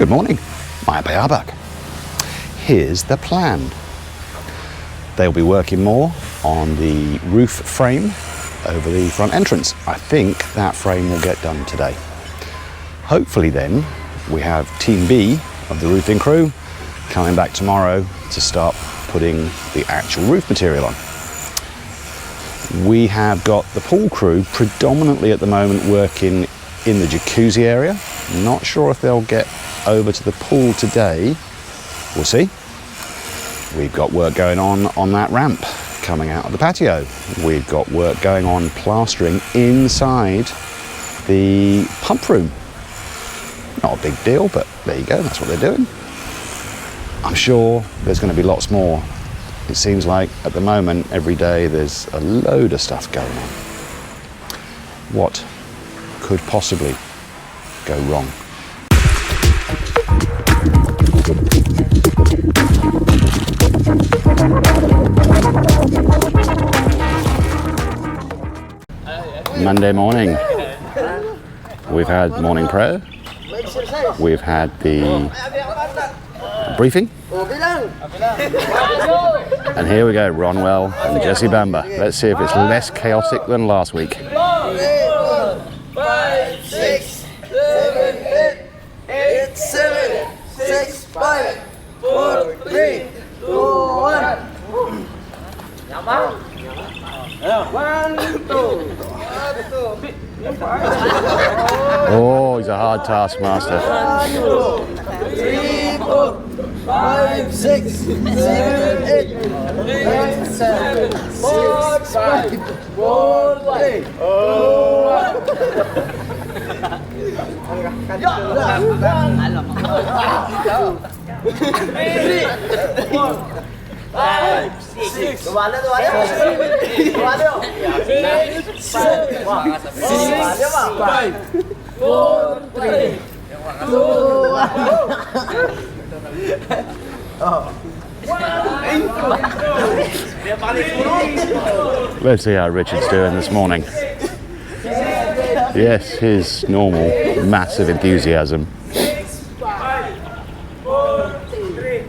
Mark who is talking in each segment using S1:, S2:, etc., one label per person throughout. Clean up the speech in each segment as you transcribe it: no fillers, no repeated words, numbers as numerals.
S1: Good morning, my back. Here's the plan. They'll be working more on the roof frame over the front entrance. I think that frame will get done today. Hopefully then, we have Team B of the roofing crew coming back tomorrow to start putting the actual roof material on. We have got the pool crew predominantly at the moment working in the jacuzzi area. Not sure if they'll get over to the pool today. We'll see. We've got work going on that ramp coming out of the patio. We've got work going on plastering inside the pump room. Not a big deal, but there you go, that's what they're doing. I'm sure there's going to be lots more. It seems like at the moment, every day, there's a load of stuff going on. What could possibly go wrong? Monday morning. We've had morning prayer. We've had the briefing. And here we go, Ronwell and Jesse Bamba. Let's see if it's less chaotic than last week.
S2: 3, 4, 5, 6, 7, 8, 7, 6, 5, 4, 3, 2, 1. 1, 2.
S1: Oh, he's a hard taskmaster.
S2: 3, 4, 5, 6, 7, 8, 9, 7, 6, 5, 4, 3, 2, 1. 5, 6, 7, 8, 5, 4, 3, 2, 1.
S1: Let's see how Richard's doing this morning. Yes, his normal massive enthusiasm.
S2: 5, 4, 3,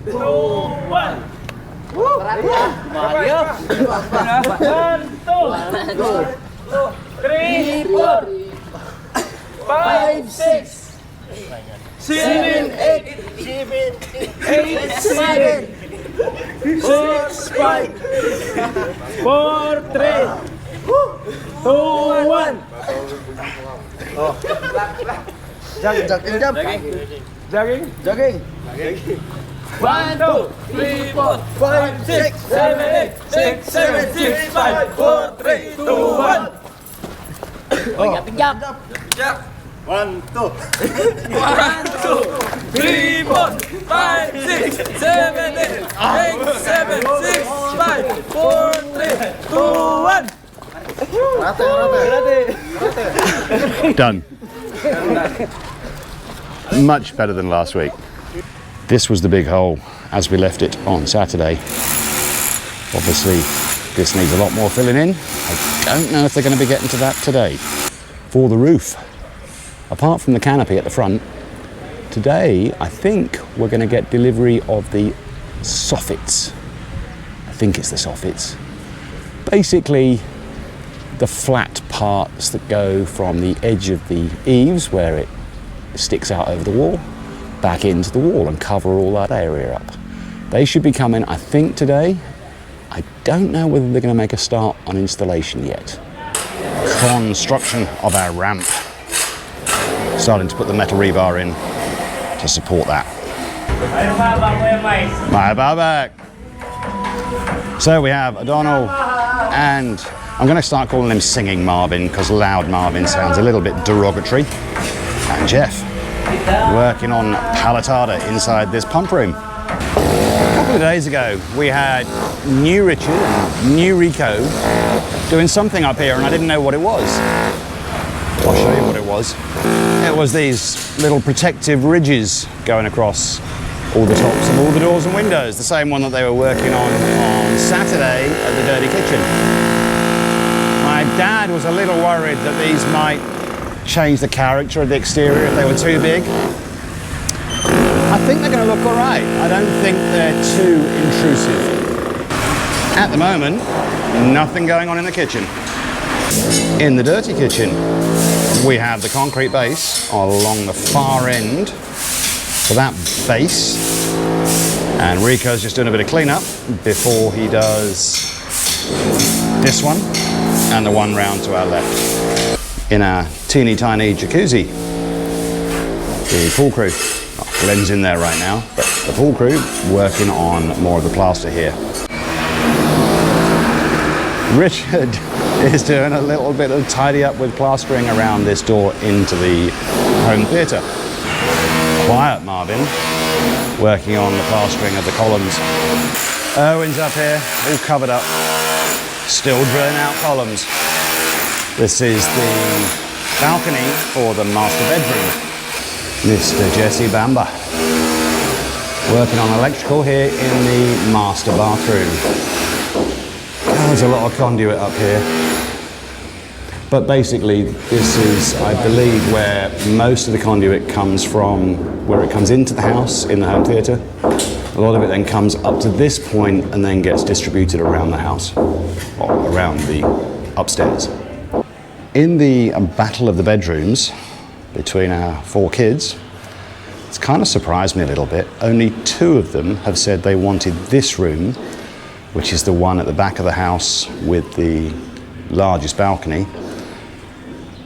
S2: 2, 1. 1, 2, 3, 4, 5, 6, 7, 8, 7, 6, 5, 4, 3, 2, 1. Jogging. 1, 2, 3, 4, 5, 6, 7, 8, 6, 7, 6, 5, 4, 3, 2, 1. Jump. 1, 2, 3, 4, 5, 6, 7, 8, 7, 6, 5, 4, 3, 2, 1.
S1: Done. Much better than last week. This was the big hole as we left it on Saturday. Obviously, this needs a lot more filling in. I don't know if they're going to be getting to that today. For the roof, apart from the canopy at the front, today I think we're going to get delivery of the Soffits. I think it's the Soffits. Basically, the flat parts that go from the edge of the eaves where it sticks out over the wall back into the wall and cover all that area up. They should be coming, I think, today. I don't know whether they're going to make a start on installation yet. Construction of our ramp. Starting to put the metal rebar in to support that. My back. So we have O'Donnell and I'm going to start calling him Singing Marvin because Loud Marvin sounds a little bit derogatory. And Jeff, working on palatada inside this pump room. A couple of days ago, we had new Richard and new Rico doing something up here and I didn't know what it was. I'll show you what it was. It was these little protective ridges going across all the tops of all the doors and windows. The same one that they were working on Saturday at the Dirty Kitchen. My dad was a little worried that these might change the character of the exterior if they were too big. I think they're going to look all right. I don't think they're too intrusive. At the moment, nothing going on in the kitchen. In the dirty kitchen, we have the concrete base along the far end for that base. And Rico's just doing a bit of cleanup before he does this one and the one round to our left. In our teeny tiny jacuzzi, the pool crew, Glenn's in there right now, but the pool crew working on more of the plaster here. Richard is doing a little bit of tidy up with plastering around this door into the home theatre. Quiet Marvin, working on the plastering of the columns. Owen's up here, all covered up, still drilling out columns. This is the balcony for the master bedroom. Mr. Jesse Bamba, working on electrical here in the master bathroom. Oh, there's a lot of conduit up here. But basically, this is, I believe, where most of the conduit comes from, where it comes into the house in the home theatre. A lot of it then comes up to this point and then gets distributed around the house, or around the upstairs. In the battle of the bedrooms between our 4 kids, it's kind of surprised me a little bit. Only 2 of them have said they wanted this room, which is the one at the back of the house with the largest balcony.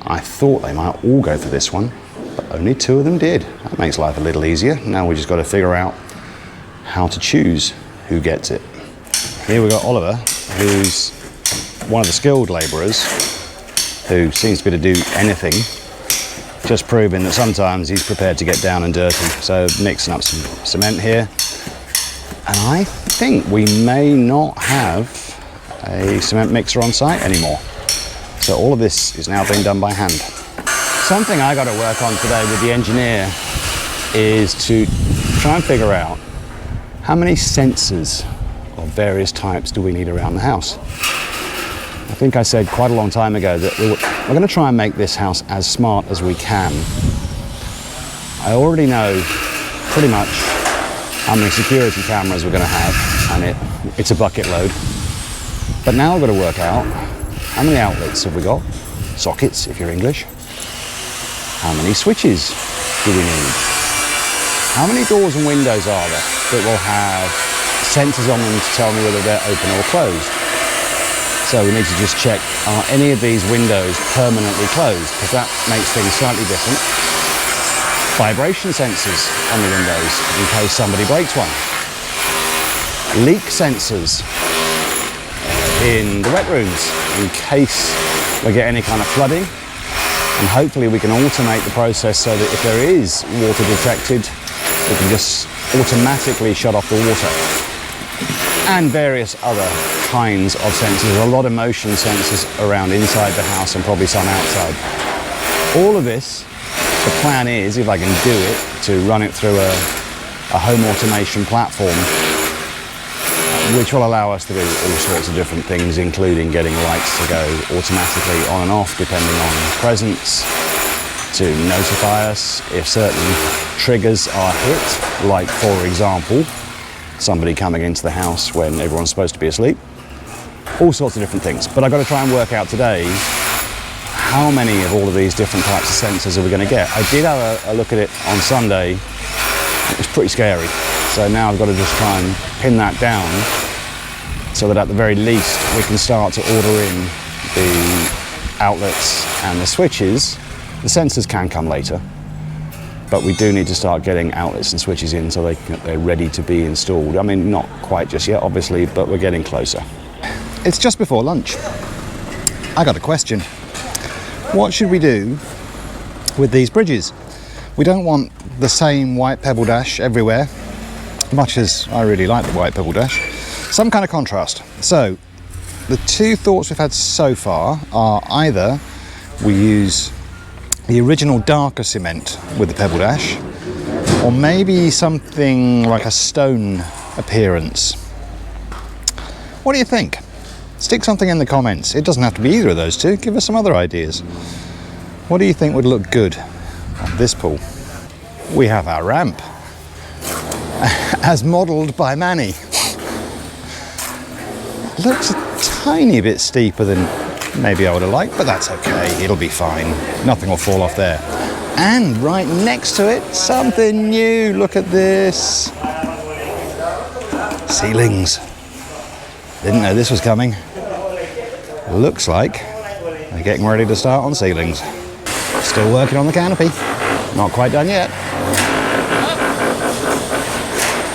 S1: I thought they might all go for this one, but only 2 of them did. That makes life a little easier. Now we just got to figure out how to choose who gets it. Here we got Oliver, who's one of the skilled labourers, who seems to be able to do anything, just proving that sometimes he's prepared to get down and dirty. So mixing up some cement here. And I think we may not have a cement mixer on site anymore. So all of this is now being done by hand. Something I got to work on today with the engineer is to try and figure out how many sensors of various types do we need around the house. I think I said quite a long time ago that we're going to try and make this house as smart as we can. I already know pretty much how many security cameras we're going to have, and it's a bucket load. But now I've got to work out how many outlets have we got, sockets if you're English, how many switches do we need, how many doors and windows are there that will have sensors on them to tell me whether they're open or closed. So we need to just check, are any of these windows permanently closed, because that makes things slightly different. Vibration sensors on the windows in case somebody breaks one. Leak sensors in the wet rooms in case we get any kind of flooding. And hopefully we can automate the process so that if there is water detected, we can just automatically shut off the water. And various other kinds of sensors, a lot of motion sensors around inside the house and probably some outside. All of this, the plan is, if I can do it, to run it through a home automation platform, which will allow us to do all sorts of different things, including getting lights to go automatically on and off depending on presence, to notify us if certain triggers are hit, like for example, somebody coming into the house when everyone's supposed to be asleep. All sorts of different things. But I've got to try and work out today how many of all of these different types of sensors are we going to get. I did have a look at it on Sunday. It was pretty scary. So now I've got to just try and pin that down so that at the very least we can start to order in the outlets and the switches. The sensors can come later, but we do need to start getting outlets and switches in so they're ready to be installed. I mean, not quite just yet, obviously, but we're getting closer. It's just before lunch. I got a question. What should we do with these bridges? We don't want the same white pebble dash everywhere, much as I really like the white pebble dash. Some kind of contrast. So, the 2 thoughts we've had so far are either we use the original darker cement with the pebble dash, or maybe something like a stone appearance. What do you think? Stick something in the comments. It doesn't have to be either of those 2. Give us some other ideas. What do you think would look good on this pool? We have our ramp. as modelled by Manny. Looks a tiny bit steeper than maybe I would have liked, but that's okay, it'll be fine. Nothing will fall off there. And right next to it, something new. Look at this. Ceilings. Didn't know this was coming. Looks like they're getting ready to start on ceilings. Still working on the canopy. Not quite done yet.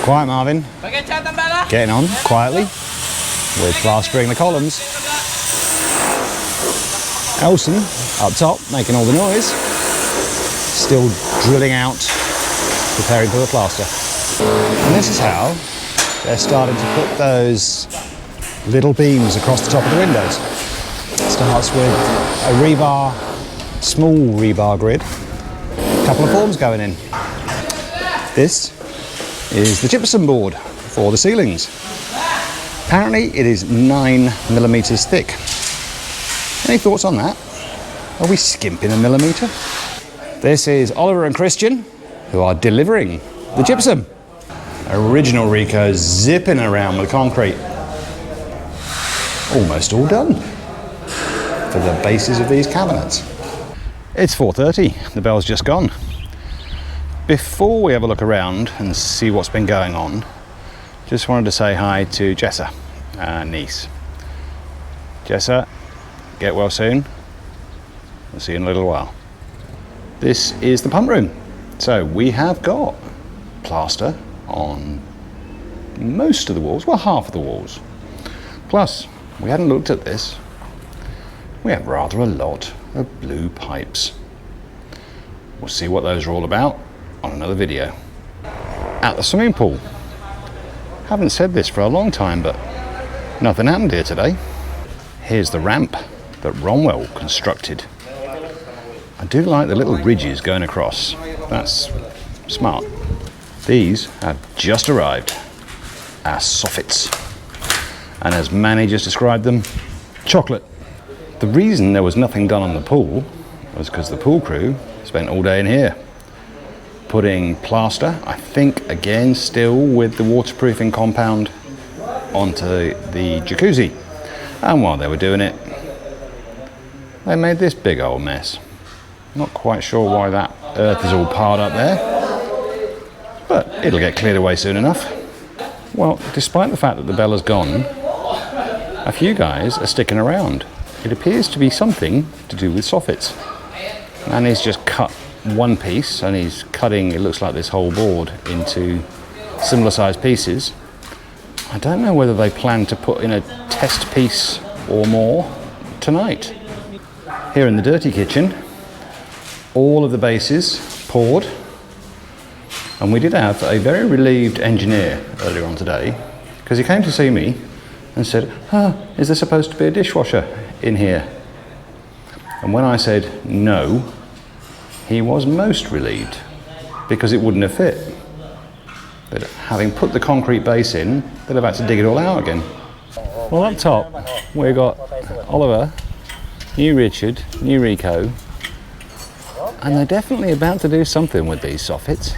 S1: Quiet, Marvin. Getting on quietly with plastering the columns. Elson up top making all the noise. Still drilling out, preparing for the plaster. And this is how they're starting to put those little beams across the top of the windows. Starts with a rebar, small rebar grid, a couple of forms going in. This is the gypsum board for the ceilings. Apparently it is 9mm thick. Any thoughts on that? Are we skimping a millimetre? This is Oliver and Christian, who are delivering the gypsum. Original Rico zipping around with concrete. Almost all done for the bases of these cabinets. It's 4:30, the bell's just gone. Before we have a look around and see what's been going on, just wanted to say hi to Jessa, our niece. Jessa, get well soon. We'll see you in a little while. This is the pump room. So we have got plaster on most of the walls, well, half of the walls. Plus, we hadn't looked at this. We have rather a lot of blue pipes. We'll see what those are all about on another video. At the swimming pool. Haven't said this for a long time, but nothing happened here today. Here's the ramp that Romwell constructed. I do like the little ridges going across. That's smart. These have just arrived. Our Soffits. And as Manny just described them, chocolate. The reason there was nothing done on the pool was because the pool crew spent all day in here putting plaster, I think again still with the waterproofing compound, onto the jacuzzi. And while they were doing it, they made this big old mess. Not quite sure why that earth is all piled up there, but it'll get cleared away soon enough. Well, despite the fact that the bell is gone, a few guys are sticking around. It appears to be something to do with soffits. And he's just cut one piece, and he's cutting, it looks like this whole board, into similar sized pieces. I don't know whether they plan to put in a test piece or more tonight. Here in the dirty kitchen, all of the bases poured, and we did have a very relieved engineer earlier on today, because he came to see me and said, is there supposed to be a dishwasher in here? And when I said no, he was most relieved, because it wouldn't have fit. But having put the concrete base in, they'd have had to dig it all out again. Well, up top, we've got Oliver, new Richard, new Rico, and they're definitely about to do something with these soffits.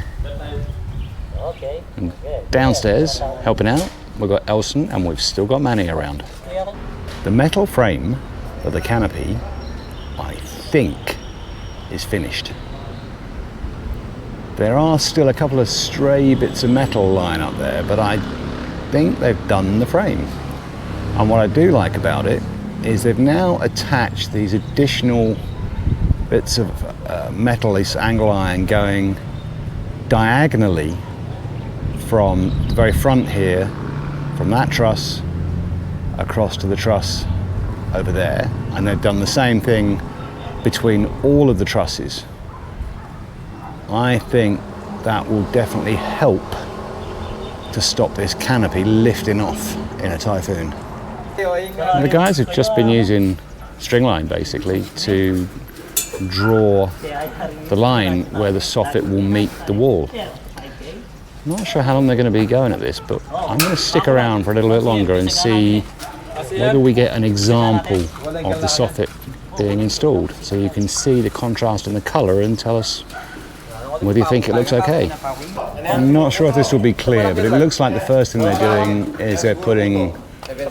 S1: And downstairs, helping out, we've got Elson, and we've still got Manny around. The metal frame of the canopy, I think, is finished. There are still a couple of stray bits of metal lying up there, but I think they've done the frame. And what I do like about it is they've now attached these additional bits of metal, this angle iron, going diagonally from the very front here, from that truss across to the truss over there, and they've done the same thing between all of the trusses. I think that will definitely help to stop this canopy lifting off in a typhoon. The guys have just been using string line basically to draw the line where the soffit will meet the wall. I'm not sure how long they're going to be going at this, but I'm going to stick around for a little bit longer and see whether we get an example of the soffit being installed, so you can see the contrast in the colour and tell us Whether do you think it looks okay? I'm not sure if this will be clear, but it looks like the first thing they're doing is they're putting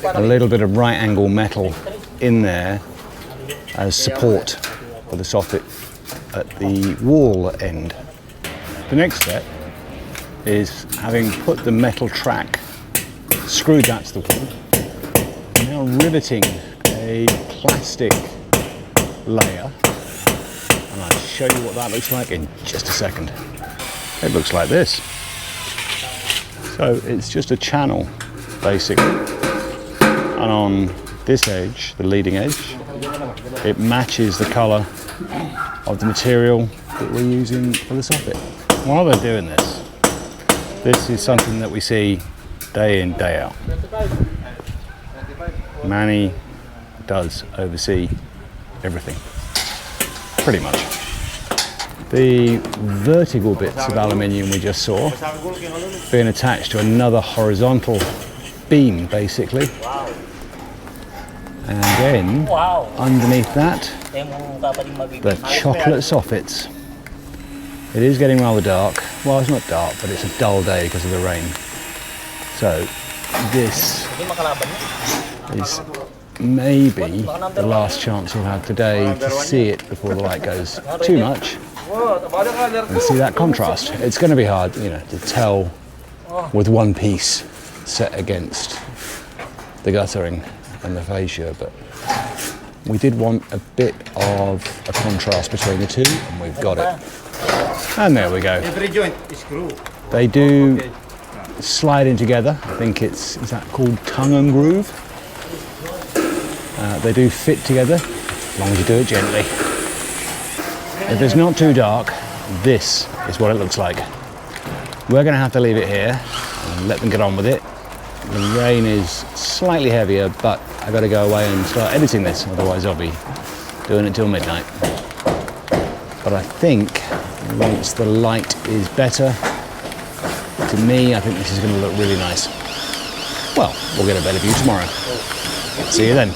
S1: a little bit of right angle metal in there as support for the soffit at the wall end. The next step is, having put the metal track, screwed that to the wall, now riveting a plastic layer, and I'll show you what that looks like in just a second. It looks like this. So it's just a channel basically, and on this edge, the leading edge, it matches the colour of the material that we're using for the soffit. While they're doing this, this is something that we see day in, day out. Manny does oversee everything, pretty much. The vertical bits of aluminium we just saw being attached to another horizontal beam, basically. And then, underneath that, the chocolate soffits. It is getting rather dark. Well, it's not dark, but it's a dull day because of the rain. So, this is maybe the last chance we'll have today to see it before the light goes too much and see that contrast. It's going to be hard, you know, to tell with one piece set against the guttering and the fascia, but we did want a bit of a contrast between the two, and we've got it. And there we go.
S2: Every joint is screwed.
S1: They do slide in together. I think is that called tongue and groove? They do fit together, as long as you do it gently. If it's not too dark, this is what it looks like. We're going to have to leave it here and let them get on with it. The rain is slightly heavier, but I've got to go away and start editing this, otherwise I'll be doing it till midnight. But I think once the light is better, to me, I think this is going to look really nice. Well, we'll get a better view tomorrow. See you then.